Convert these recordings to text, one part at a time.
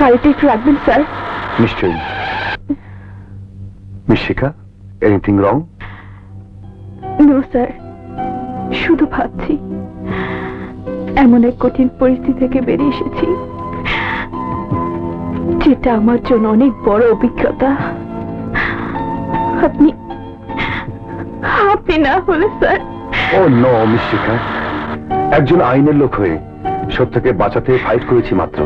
গাড়িটা একটু রাখবেন স্যার? নিশ্চয়ই। মিস শিখা, এনিথিং রং? নো স্যার, শুধু ভাবছি এমন এক কঠিন পরিস্থিতি থেকে বেরিয়ে এসেছি যেটা আমার জন্য অনেক বড় অভিজ্ঞতা। আপনি আপনি না হলে স্যার। ও নো মিস শিখা, একজন আইনের লোক হয়ে সত্যকে বাঁচাতে ফাইট করেছি মাত্র,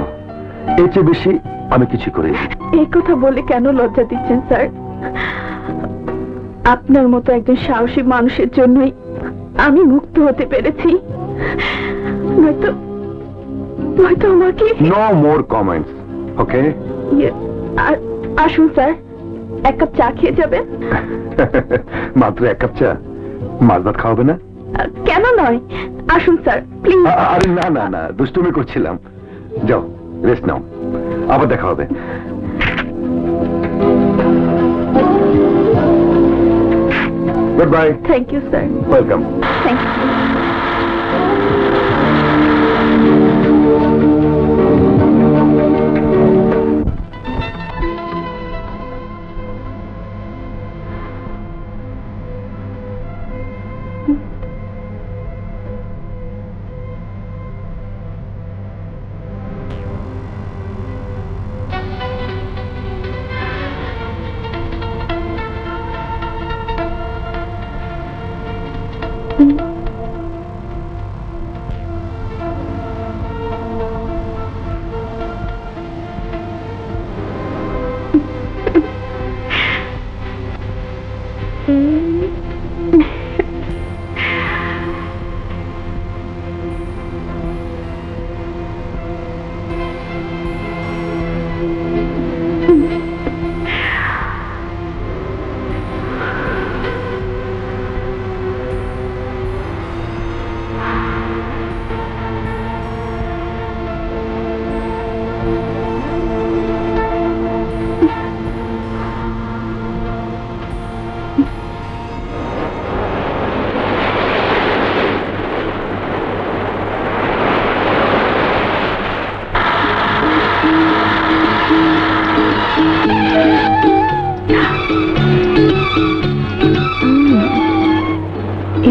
এর চেয়ে বেশি আমি কিছু করিনি। এই কথা বলে কেন লজ্জা দিচ্ছেন স্যার? আপনার মতো একজন সাহসী মানুষের জন্যই আমি মুক্ত হতে পেরেছি, নয়তো নয়তো আমাকে। নো মোর কমেন্টস, ওকে? আসুন স্যার, এক কাপ চা খেয়ে যাবেন? মাত্র এক কাপ চা? মাছ ভাত খাওয়াবে না? কেন নয়, আসুন স্যার প্লিজ। আরে না না না, দুষ্টুমি করছিলাম। যাও রেস্ট নাও, আবার দেখা হবে। Goodbye. Thank you sir. Welcome. Thank you.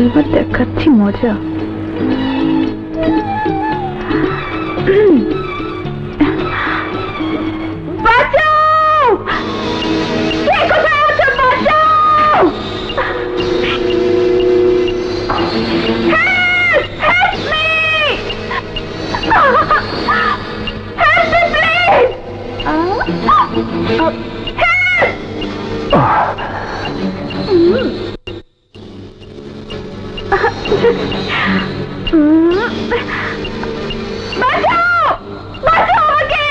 এবার দেখাচ্ছি মজা। বাঁচাও! কে কোথায় আছো? বাঁচাও! Help! Help me! Help me, please! Help! বাঁচাও! বাঁচাও আমাকে!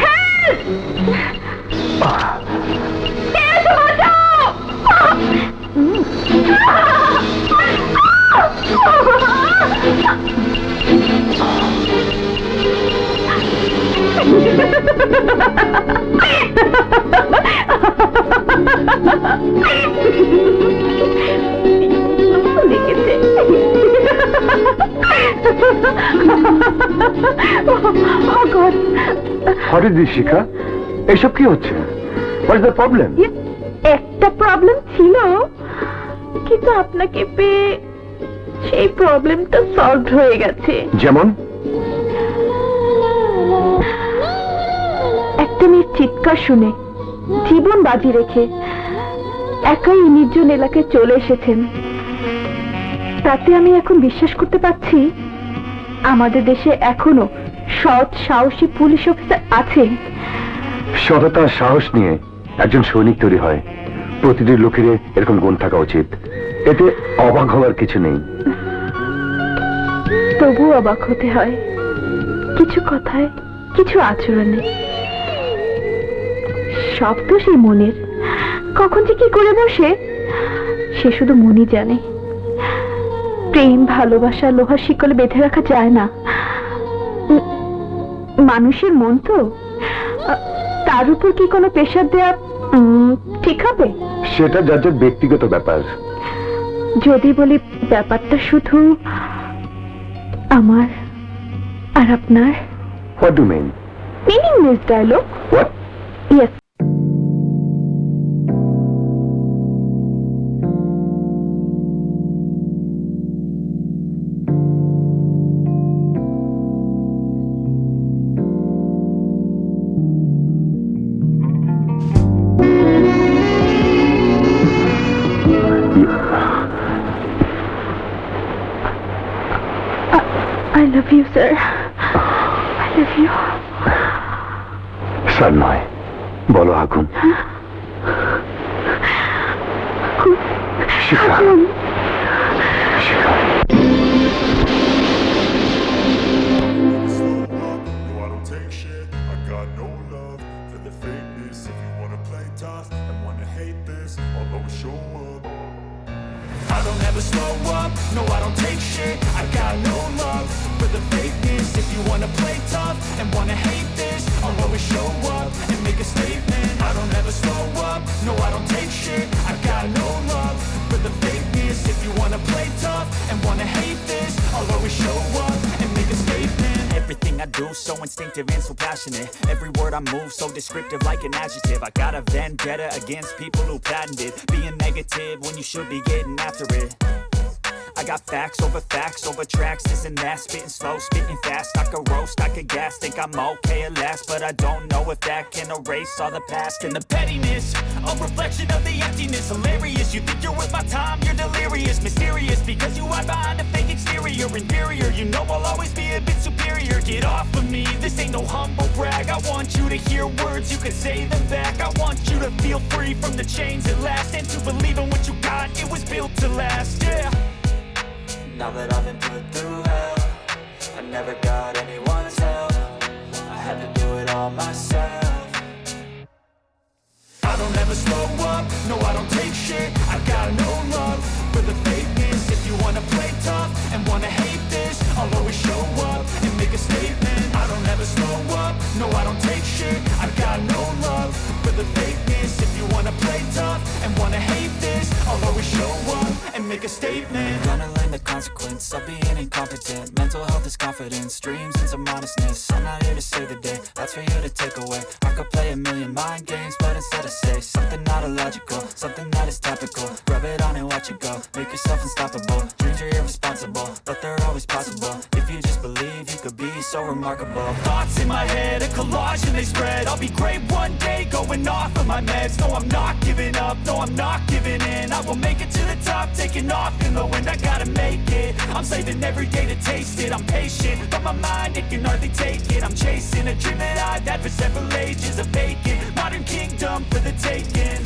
হেল্প! কে আছো? বাঁচাও! লেগেছে। Oh God! What is this, শিখা? এসব কি হচ্ছে? What is the problem? একটা প্রবলেম ছিল, কিন্তু আপনাকে পেয়ে সেই প্রবলেমটা সলভ হয়ে গেছে। যেমন? একটা মেয়ের চিৎকার শুনে জীবন বাজি রেখে একাই নির্জন এলাকায় চলে এসেছেন। তাতে আমি এখন বিশ্বাস করতে পারছি আমাদের দেশে এখনো সৎ সাহসী পুলিশ অফিসার আছে। সততা সাহস নিয়ে একজন সৈনিক তৈরি হয়, প্রতিটি লোকের এরকম গুণ থাকা উচিত, এতে অবাক হওয়ার কিছু নেই। তবু অবাক হতে হয় কিছু কথায়, কিছু আচরণে। সব তো সেই মনের, কখন যে কি করে বসে সে শুধু মনই জানে। প্রেম ভালোবাসা লোহার শিকলে বেঁধে রাখা যায় না। মানুষের মন তো, তার উপর কি কোনো প্রেশার দেয়া ঠিক হবে? সেটা যার যার ব্যক্তিগত ব্যাপার। যদি বলি ব্যাপারটা শুধু আমার আর আপনার। What do you mean? meaningless dialogue. What? Yes. I love you, sir. I love you. Sir নয়, বলো আগুন। শিখা, শিখা। No, I don't take shit. I got no love for the fakeness. If you wanna play tough and wanna hate this, I'll always show up. I don't ever slow up. No, I don't take shit. I got no love for the fakeness. If you wanna play tough and wanna hate this, I'll always show up and make a statement. I don't ever slow up. No, I don't take shit. I got no love for the fakeness. If you wanna play tough and wanna hate this, I'll always show up and make a statement. Everything I do so instinctive and so passionate. Every word I move so descriptive like an adjective. I got a vendetta against people who patented being negative when you should be getting after it. I got facts over tracks, this and that. Spitting slow, spitting fast. I could roast, I could gas. Think I'm okay at last, but I don't know if that can erase all the past and the pettiness. A reflection of the emptiness. Hilarious, you think you're worth my time, you're delirious. Mysterious, because you hide behind a fake exterior. Inferior, you know I'll always be a bit superior. Get off of me, this ain't no humble brag. I want you to hear words, you can say them back. I want you to feel free from the chains at last, and to believe in what you got, it was built to last, yeah. Now that I've been put through hell, I never got anyone's help. I had to do it all myself. I don't ever slow up, no I don't take shit. I got no love for the fakeness. If you wanna play tough and wanna hate this, I'll always show up and make a statement. I don't ever slow up, no I don't take shit. I got no love for the fakeness. If you wanna play tough and wanna hate this, I'll always show up and make a statement. Gonna learn the consequence of being incompetent. Mental health is confidence, dreams and some honestness. I'm not here to save the day, that's for you to take away. I could play a million mind games, but instead I say something not illogical, something that is topical. Rub it on and watch it go, make yourself unstoppable. Dreams are irresponsible, but they're always possible. If you just believe, you could be so remarkable. Thoughts in my head, a collage and they spread. I'll be great one day, going off of my meds. No, I'm not giving up, no, I'm not giving in. I will make it to the top, taking off in the wind. I gotta make it, I'm saving every day to taste it. I'm patient, but my mind, it can hardly take it. I'm chasing a dream that I've had for several ages. A vacant, modern kingdom for the taking.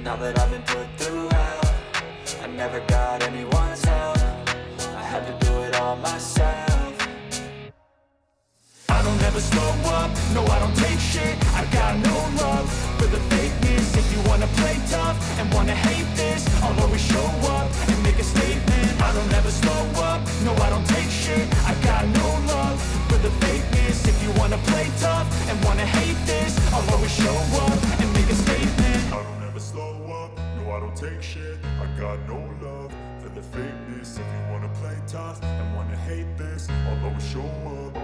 Now that I've been put through hell, I never got anyone's help. I had to do it all myself. I don't ever slow up, no I don't take shit. I got no love for the fakeness. If you wanna play tough and wanna hate this, I'll always show up and make a statement. I don't ever slow up, no I don't take shit. I got no love for the fakeness. If you wanna play tough and wanna hate this, I'll always show up and make a statement. I don't ever slow up, no I don't take shit. I got no love for the fakeness. If you wanna play tough and wanna hate this, I'll always show up.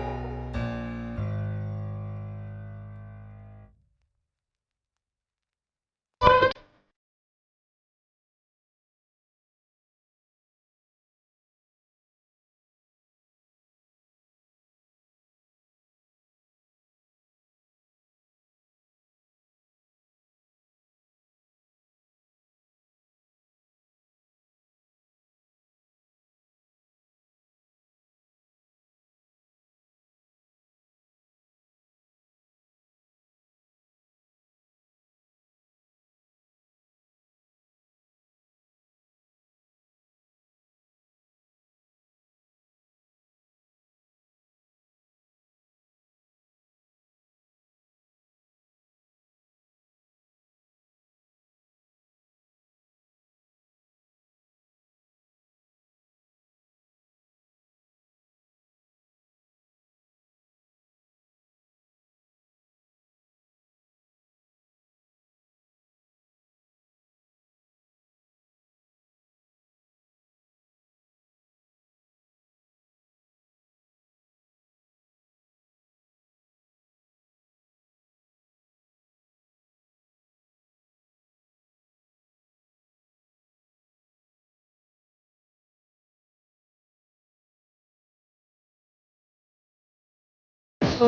বল,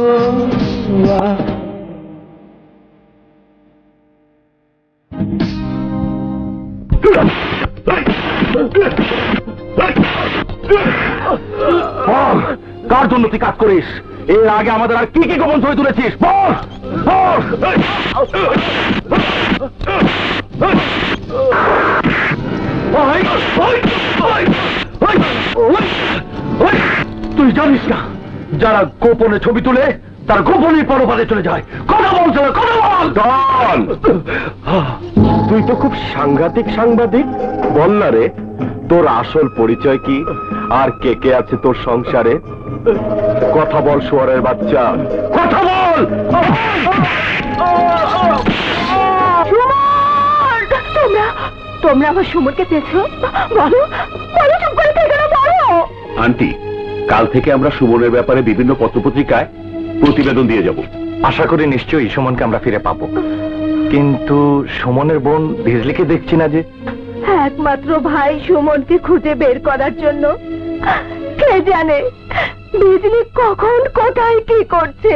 কার জন্য তুই কাজ করিস? এর আগে আমাদের আর কি কি গোপন ছবি তুলেছিস? বল বল। তুই জানিস না, যারা গোপনে ছবি তুলে তারা গোপনে পরপারে চলে যায়। কথা বল ছেলে, কথা বল। ডন, তুই তো খুব সাংঘাতিক সাংবাদিক। বল না রে, তোর আসল পরিচয় কি, আর কে কে আছে তোর সংসারে? কথা বল শুয়ারের বাচ্চা, কথা বল। তোমরা আমার সুমনকে পেয়েছো? বলো বলো, চুপ করে থেকে না, বলো। আন্টি, কাল থেকে আমরা সুমনের ব্যাপারে বিভিন্ন পত্রপত্রিকায় প্রতিবেদন দিয়ে যাব। আশা করি নিশ্চয়ই সুমনকে আমরা ফিরে পাবো। কিন্তু সুমনের বোন ভিজলিকে দেখছি না যে। একমাত্র ভাই সুমনকে খুঁজে বের করার জন্য কে জানে বিজলি কখন কোথায় কি করছে।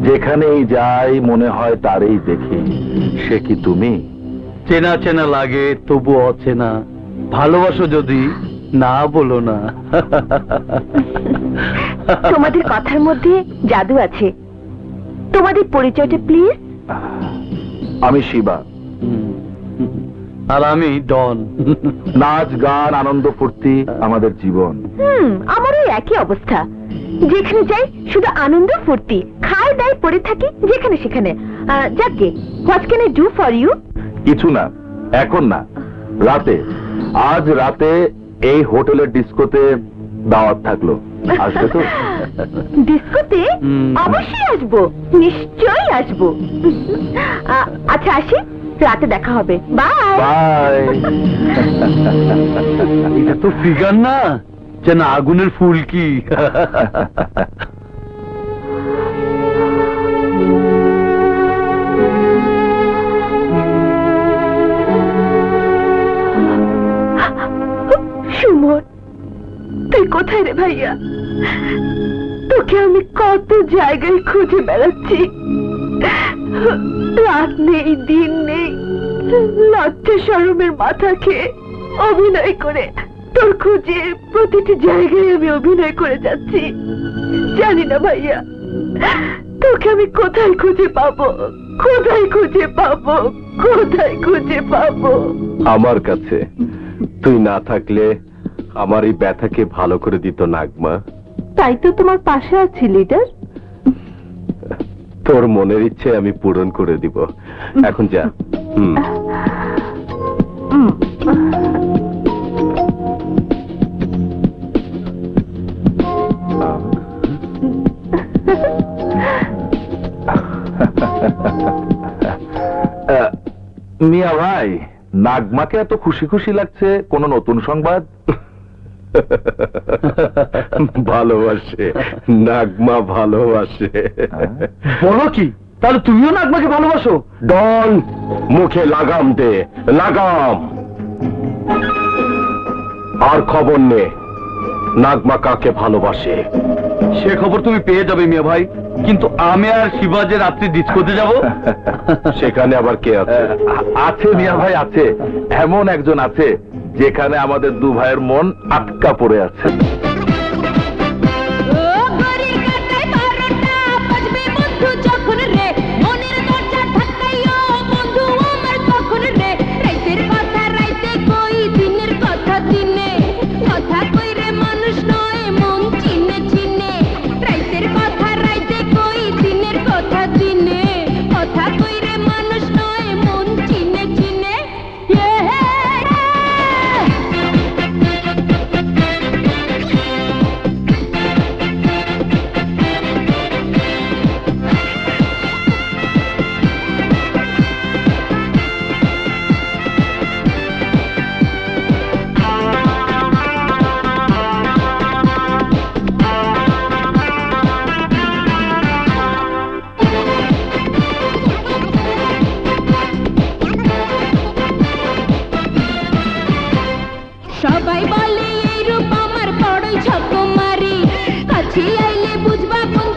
যেখানেই যাই মনে হয় তারই দেখি। সে কি তুমি? চেনা চেনা লাগে তবু অচেনা, ভালোবাসো যদি না বলো না। তোমাদের কথার মধ্যে জাদু আছে। তোমাদের পরিচয়টা প্লিজ। আমি শিবা। আর আমি ডন। নাচ গান আনন্দ ফুর্তি আমাদের জীবন। আমারও একই অবস্থা। যেখানে যাই শুধু আনন্দ ফুর্তি, খাই দাই পড়ে থাকি যেখানে সেখানে। যাকে what can I do for you? কিছু না, এখন না, রাতে। আজ রাতে এই হোটেলের ডিস্কোতে দাওয়াত থাকলো, আসবে তো? ডিস্কোতে? অবশ্যই আসবো, নিশ্চয়ই আসবো। আচ্ছা আসি, রাতে দেখা হবে। Bye bye. এটা তো ফিগার না, যেন আগুনের ফুলকি। সুমন, তুই কোথায় রে ভাইয়া? তোকে আমি কত জায়গায় খুঁজে বেড়াচ্ছি, রাত নেই দিন নেই, লজ্জা শরমের মাথা খেয়ে অভিনয় করে তোর খুঁজে প্রতিটি জায়গায় আমি অভিনয় করে যাচ্ছি। জানি না ভাইয়া তোকে আমি কোথায় খুঁজে পাবো, কোথায় খুঁজে পাবো, কোথায় খুঁজে পাবো। আমার কাছে তুই না থাকলে আমার এই ব্যথাকে ভালো করে দিত নাগমা। তাই তো তোমার পাশে আছি লিডার। তোর মনের ইচ্ছে আমি পূরণ করে দিব। এখন যা। মিয়া ভাই, নাগমাকে এত খুশি খুশি লাগছে, কোন নতুন সংবাদ? ভালোবাসে, নাগমা ভালোবাসে। বলো কি, তাহলে তুমিও নাগমাকে ভালোবাসো? ডন, মুখে লাগাম দে, লাগাম। আর খবর নে নাগমা কাকে ভালোবাসে। সে খবর তুমি পেয়ে যাবে মিয়া ভাই, কিন্তু আমি আর শিবাজে রাত্রি ডিস্কোতে যাব। সেখানে আবার কে আছে? আছে মিয়া ভাই, আছে। এমন একজন আছে যেখানে আমাদের দু ভাইয়ের মন আটকা পড়ে আছে।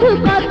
শুধু কত